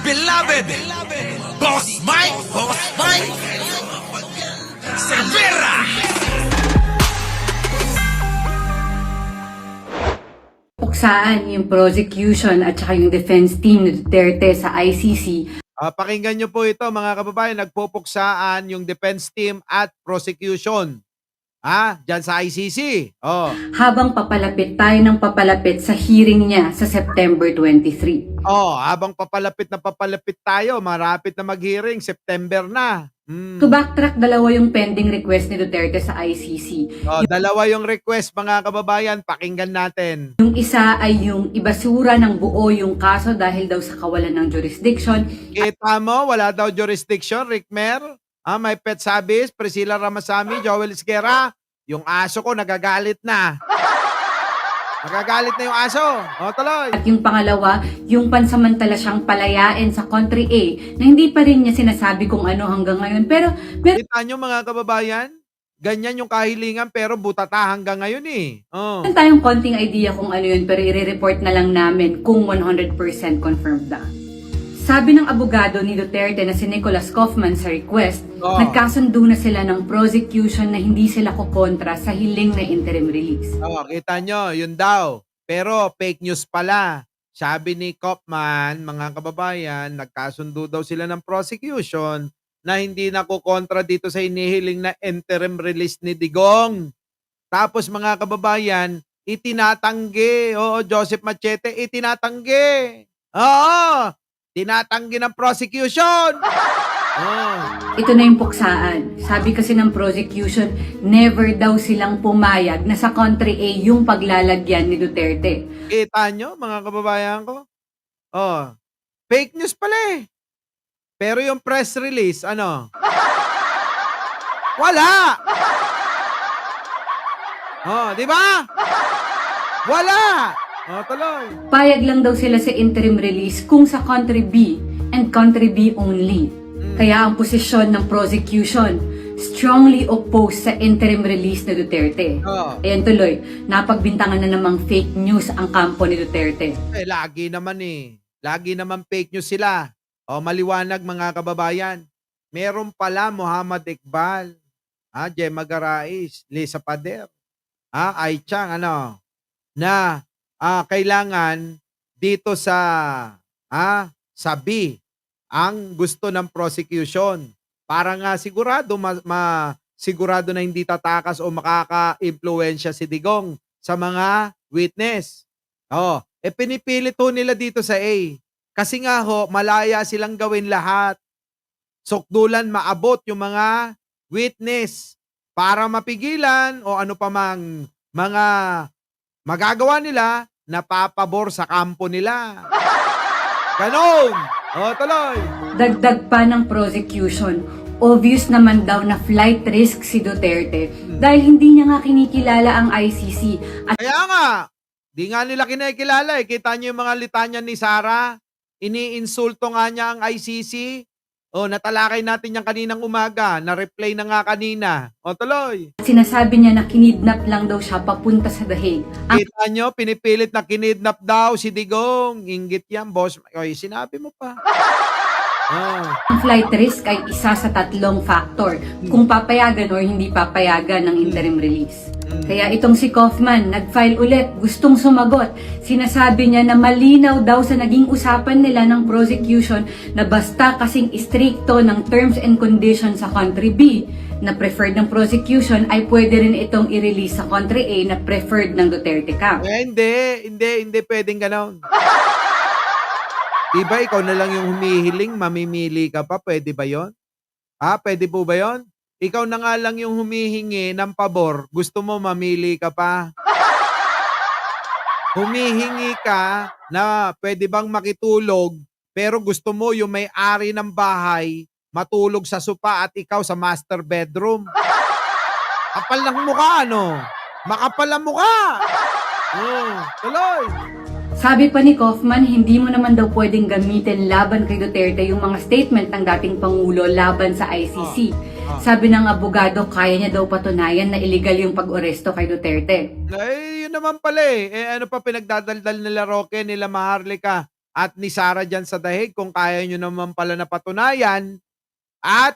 beloved Boss Mike Cervera. Puksaan yung prosecution at saka yung defense team ni Duterte sa ICC. Pakinggan nyo po ito mga kababayan, nagpupuksaan yung defense team at prosecution. Diyan sa ICC. Habang papalapit tayo ng papalapit sa hearing niya sa September 23. Habang papalapit tayo, marapit na mag-hearing, September na. To backtrack, dalawa yung pending request ni Duterte sa ICC. Dalawa yung request mga kababayan, pakinggan natin. Yung isa ay yung ibasura ng buo yung kaso dahil daw sa kawalan ng jurisdiction. Kita mo, wala daw jurisdiction, Rickmer. May pet sabis, Priscilla Ramasamy, Joel Esguerra. Yung aso ko nagagalit na. Nagagalit na yung aso. Tuloy. At yung pangalawa, yung pansamantala siyang palayain sa Country A na hindi pa rin niya sinasabi kung ano hanggang ngayon. Pero Kita nyo mga kababayan, ganyan yung kahilingan pero butata hanggang ngayon eh. meron tayong konting idea kung ano yun pero i-report na lang namin kung 100% confirmed na. Sabi ng abogado ni Duterte na si Nicholas Kaufman sa request, nagkasundo na sila ng prosecution na hindi sila kukontra sa hiling na interim release. Kita nyo, yun daw. Pero fake news pala. Sabi ni Kaufman, mga kababayan, nagkasundo daw sila ng prosecution na hindi nakukontra dito sa inihiling na interim release ni Digong. Tapos mga kababayan, itinatanggi. Joseph Machete, itinatanggi. Tinatanggi ng prosecution. Ito na yung puksaan. Sabi kasi ng prosecution, never daw silang pumayag na sa Country A yung paglalagyan ni Duterte. Kita nyo, mga kababayan ko? Fake news pala eh. Pero yung press release, wala! Di ba? Wala! Tuloy. Payag lang daw sila sa interim release kung sa Country B and Country B only. Kaya ang posisyon ng prosecution, strongly opposed sa interim release ni Duterte. Ayan tuloy, napagbintangan na namang fake news ang kampo ni Duterte. Lagi naman eh. Lagi naman fake news sila. Maliwanag mga kababayan. Meron pala Muhammad Iqbal, Gemma Garais, Lisa Pader, Ai Chang, na kailangan dito sa B ang gusto ng prosecution para nga sigurado sigurado na hindi tatakas o makaka-impluwensya si Digong sa mga witness. Pinipilit ho nila dito sa A kasi nga malaya silang gawin lahat. Sukdulan maabot yung mga witness para mapigilan o ano pa mang mga magagawa nila na papabor sa kampo nila. Ganon! Tuloy! Dagdag pa ng prosecution, obvious naman daw na flight risk si Duterte dahil hindi niya nga kinikilala ang ICC. At Kaya nga, di nga nila kinikilala eh. Kita niyo yung mga litanya ni Sara, iniinsulto nga niya ang ICC. Natalakay natin yan kaninang umaga, na-replay na nga kanina. Tuloy! sinasabi niya na kinidnap lang daw siya papunta sa The Hague. Ang Kita nyo, pinipilit na kinidnap daw si Digong. Inggit yan, boss. Sinabi mo pa. flight risk ay isa sa tatlong factor kung papayagan or hindi papayagan ng interim release. Kaya itong si Kaufman, nag-file ulit, gustong sumagot. Sinasabi niya na malinaw daw sa naging usapan nila ng prosecution na basta kasing istrikto ng terms and conditions sa Country B na preferred ng prosecution ay pwede rin itong i-release sa Country A na preferred ng Duterte camp. Hindi pwedeng ganon. Diba ikaw na lang yung humihiling, mamimili ka pa, pwede ba yon? Pwede po ba yon? Ikaw na nga lang yung humihingi ng pabor, gusto mo mamili ka pa? Humihingi ka na pwede bang makitulog, pero gusto mo yung may-ari ng bahay matulog sa sopa at ikaw sa master bedroom. Kapal ng mukha, Makapal ang mukha. Tuloy. Sabi pa ni Kaufman, hindi mo naman daw pwedeng gamitin laban kay Duterte yung mga statement ng dating Pangulo laban sa ICC. Sabi ng abogado, kaya niya daw patunayan na illegal yung pag-aresto kay Duterte. Yun naman pala eh. Ano pa pinagdadaldal nila Roque, nila Maharlika? at ni Sara dyan sa dahig kung kaya nyo naman pala na patunayan at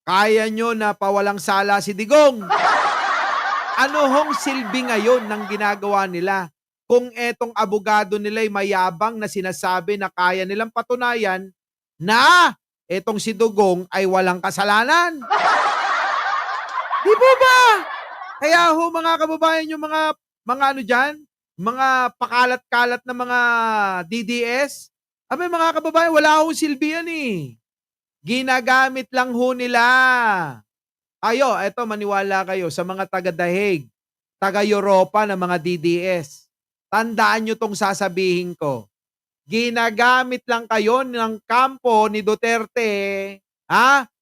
kaya nyo na pawalang sala si Digong. Ano hong silbi ngayon ng ginagawa nila kung etong abogado nila'y mayabang na sinasabi na kaya nilang patunayan na etong si Dugong ay walang kasalanan? Di ba ba? Kaya ho mga kababayan yung mga ano dyan, mga pakalat-kalat na mga DDS, mga kababayan, wala akong silbi yan eh. Ginagamit lang ho nila. Kayo, eto maniwala kayo sa mga taga-Dahig, taga-Europa na mga DDS. Tandaan nyo tong sasabihin ko. Ginagamit lang kayo ng kampo ni Duterte,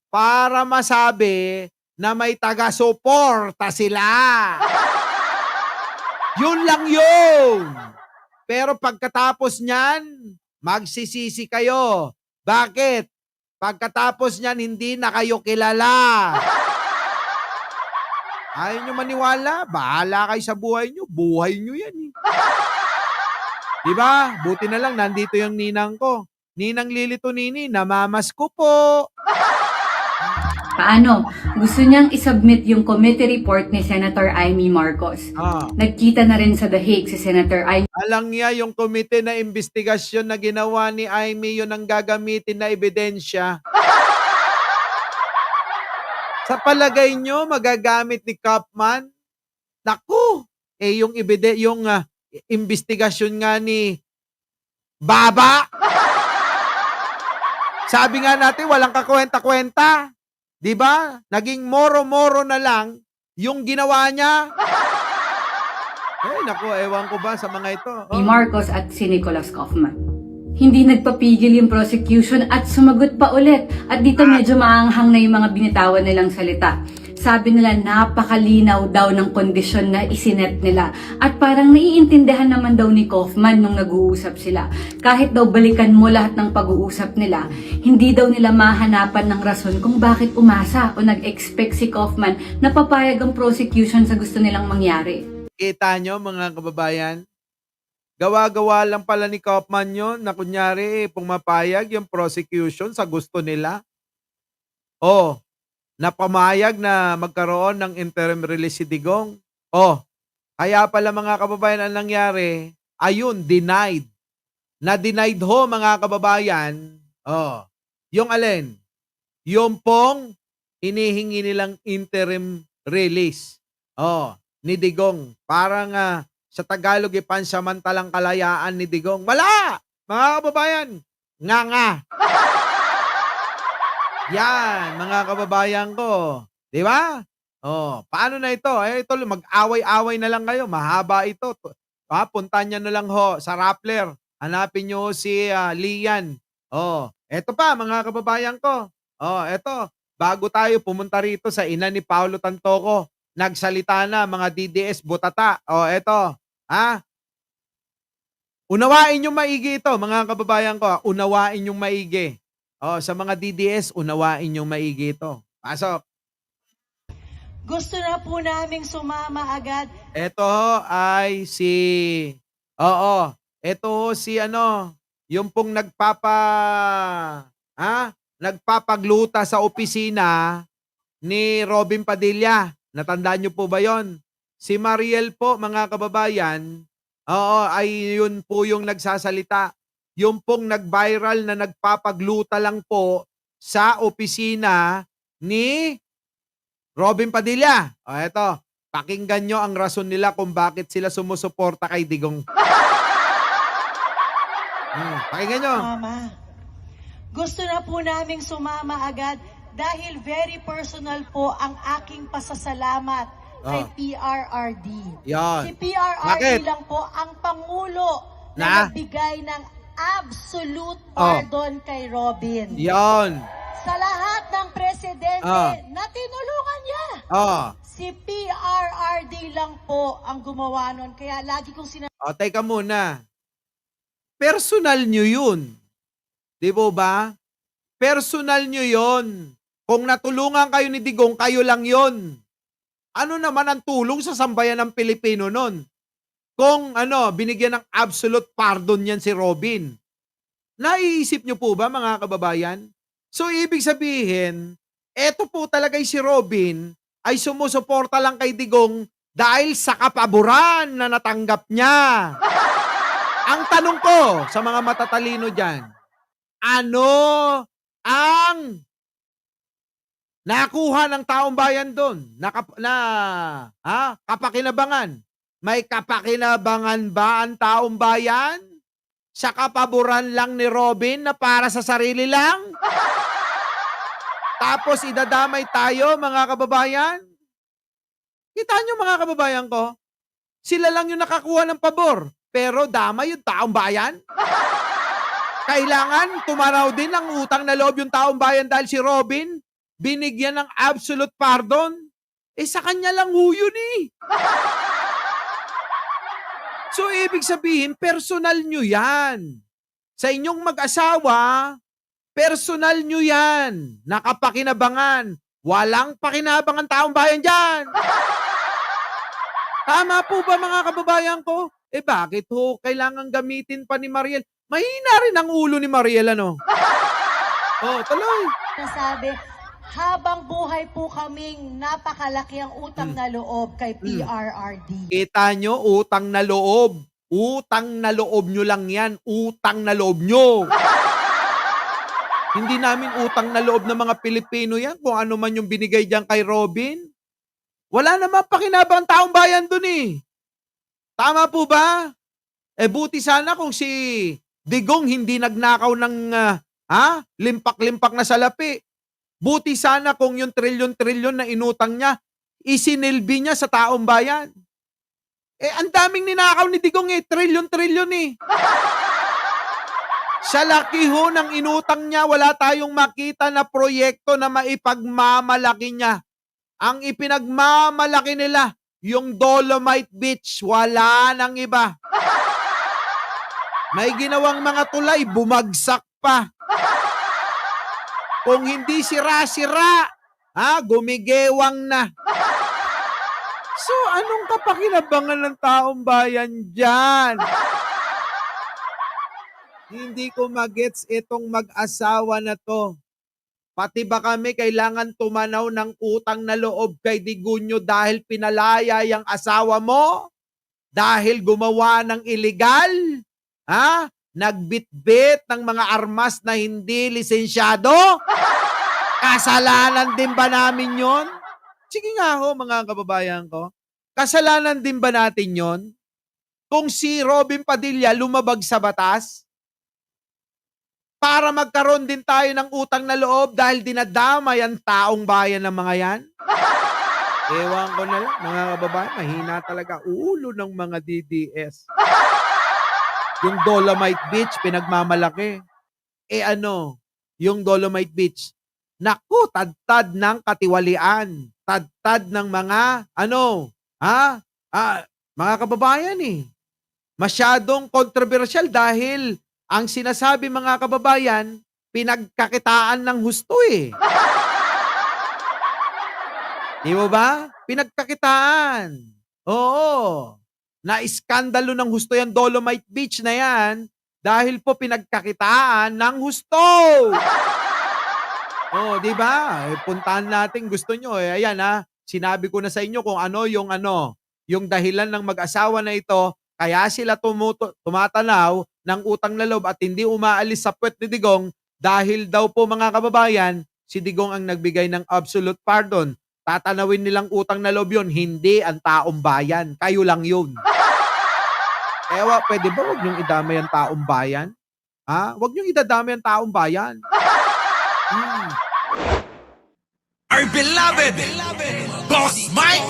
para masabi na may taga-suporta sila. Yun lang yun. Pero pagkatapos niyan, magsisisi kayo. Bakit? Pagkatapos niyan, hindi na kayo kilala. Ayaw nyo maniwala, bahala kayo sa buhay nyo yan eh. Diba? Buti na lang, nandito yung ninang ko. Ninang Lilito Nini, namamas ko po. Paano? Gusto niyang isubmit yung committee report ni Senator Amy Marcos. Nagkita na rin sa The Hague si Senator Amy. Alang niya yung komite na investigasyon na ginawa ni Amy, yun ang gagamitin na ebidensya. Sa palagay nyo, magagamit ni Kaufman? Naku! Yung investigasyon nga ni Baba. Sabi nga natin, walang kakwenta-kwenta. Diba? Naging moro-moro na lang yung ginawa niya. Naku, ewan ko ba sa mga ito. Ni Marcos at si Nicholas Kaufman. Hindi nagpapigil yung prosecution at sumagot pa ulit. At dito medyo maanghang na yung mga binitawan nilang salita. Sabi nila napakalinaw daw ng kondisyon na isinet nila. At parang naiintindihan naman daw ni Kaufman nung nag-uusap sila. Kahit daw balikan mo lahat ng pag-uusap nila, hindi daw nila mahanapan ng rason kung bakit umasa o nag-expect si Kaufman na papayag ang prosecution sa gusto nilang mangyari. Kita nyo mga kababayan? Gawa-gawa lang pala ni Kaufman yun na kunyari pumapayag yung prosecution sa gusto nila. Napamayag na magkaroon ng interim release si Digong. Kaya pala mga kababayan ang nangyari, ayun, denied. Na-denied ho mga kababayan, yung alin? Yung pong hinihingi nilang interim release. Ni Digong. Parang sa Tagalog, pansamantalang kalayaan ni Digong. Wala! Mga kababayan, nga. Yan, mga kababayan ko. Di ba? Paano na ito? Ito, mag-away-away na lang kayo. Mahaba ito. Puntan nyo na lang ho sa Rappler. Hanapin nyo si Lian. Eto pa, mga kababayan ko. Eto, bago tayo pumunta rito sa ina ni Paulo Tantoco, nagsalita na mga DDS butata. Eto. Unawain nyo maigi ito, mga kababayan ko. Unawain nyo maigi. Sa mga DDS, unawain nyo maigi ito. Pasok. Gusto na po naming sumama agad. Ito ay si... Ito si yung pong nagpapagluta sa opisina ni Robin Padilla. Natandaan nyo po ba yon? Si Mariel po, mga kababayan, ay yun po yung nagsasalita. Yung pong nag-viral na nagpapagluta lang po sa opisina ni Robin Padilla. Eto, pakinggan nyo ang rason nila kung bakit sila sumusuporta kay Digong. Pakinggan nyo. Mama, gusto na po naming sumama agad dahil very personal po ang aking pasasalamat kay PRRD. Yan. Si PRRD Bakit? lang po ang pangulo Na? na nagbigay ng absolute pardon kay Robin. Yan. Sa lahat ng presidente na tinulungan niya. Si PRRD lang po ang gumawa nun. Kaya lagi kong sinasabi. Teka muna. Personal nyo yun. Di ba? Personal nyo yun. Kung natulungan kayo ni Digong, kayo lang yun. Ano naman ang tulong sa sambayan ng Pilipino nun? kung binigyan ng absolute pardon yan si Robin. Naiisip nyo po ba mga kababayan? So ibig sabihin, eto po talaga si Robin ay sumusuporta lang kay Digong dahil sa kapaboran na natanggap niya. Ang tanong ko sa mga matatalino dyan, ano ang nakuha ng taong bayan doon? Kapakinabangan. May kapakinabangan ba ang taong bayan? Sa kapaboran lang ni Robin na para sa sarili lang? Tapos idadamay tayo mga kababayan? Kita nyo mga kababayan ko? Sila lang yung nakakuha ng pabor. Pero damay yung taong bayan? Kailangan tumanaw din ng utang na loob yung taong bayan dahil si Robin binigyan ng absolute pardon. Sa kanya lang ho yun eh. So, ibig sabihin, personal nyo yan. Sa inyong mag-asawa, personal nyo yan. Nakapakinabangan. Walang pakinabangan taong bayan dyan. Tama po ba mga kababayan ko? Bakit ho kailangan gamitin pa ni Mariel? Mahina rin ang ulo ni Mariel, tuloy. Nasabi, habang buhay po kaming napakalaki ang utang na loob kay PRRD. Kita nyo, utang na loob. Utang na loob nyo lang yan. Utang na loob nyo. Hindi namin utang na loob ng mga Pilipino yan kung ano man yung binigay dyan kay Robin. Wala naman pakinabang taong bayan dun eh. Tama po ba? Buti sana kung si Digong hindi nagnakaw ng limpak-limpak na salapi. Buti sana kung yung trilyon-trilyon na inutang niya, isinilbi niya sa taong bayan. Ang daming ninakaw ni Digong trilyon-trilyon eh. Sa laki ho ng inutang niya, wala tayong makita na proyekto na maipagmamalaki niya. Ang ipinagmamalaki nila, yung Dolomite Beach, wala nang iba. May ginawang mga tulay, bumagsak pa. Kung hindi sira-sira, gumigewang na. So, anong kapakinabangan ng taong bayan dyan? Hindi ko magets itong mag-asawa na to. Pati ba kami kailangan tumanaw ng utang na loob kay Digunyo dahil pinalaya yung asawa mo? Dahil gumawa ng illegal? Nagbitbit ng mga armas na hindi lisensyado? Kasalanan din ba namin yon? Sige nga ho mga kababayan ko. Kasalanan din ba natin yon? Kung si Robin Padilla lumabag sa batas, para magkaroon din tayo ng utang na loob dahil dinadamay ang taong bayan ng mga yan? Ewan ko na lang, mga kababayan, mahina talaga ulo ng mga DDS. Yung Dolomite Beach, pinagmamalaki. Yung Dolomite Beach, naku, tad-tad ng katiwalian. Tad-tad ng mga, mga kababayan eh. Masyadong kontrobersyal dahil ang sinasabi mga kababayan, pinagkakitaan ng husto eh. Di mo ba? Pinagkakitaan. Oo. Na-iskandalo ng husto yung Dolomite Beach na yan dahil po pinagkakitaan ng husto. Di ba? Puntahan natin, gusto nyo eh. Ayan sinabi ko na sa inyo kung yung dahilan ng mag-asawa na ito, kaya sila tumatanaw ng utang na loob at hindi umaalis sa puwet ni Digong dahil daw po mga kababayan, si Digong ang nagbigay ng absolute pardon. Tatanawin nilang utang na loob yun, hindi ang taong bayan. Kayo lang yun. Kaya pwede ba huwag niyong idamay ang taong bayan? Huwag niyong idadamay ang taong bayan. Our beloved Boss Mike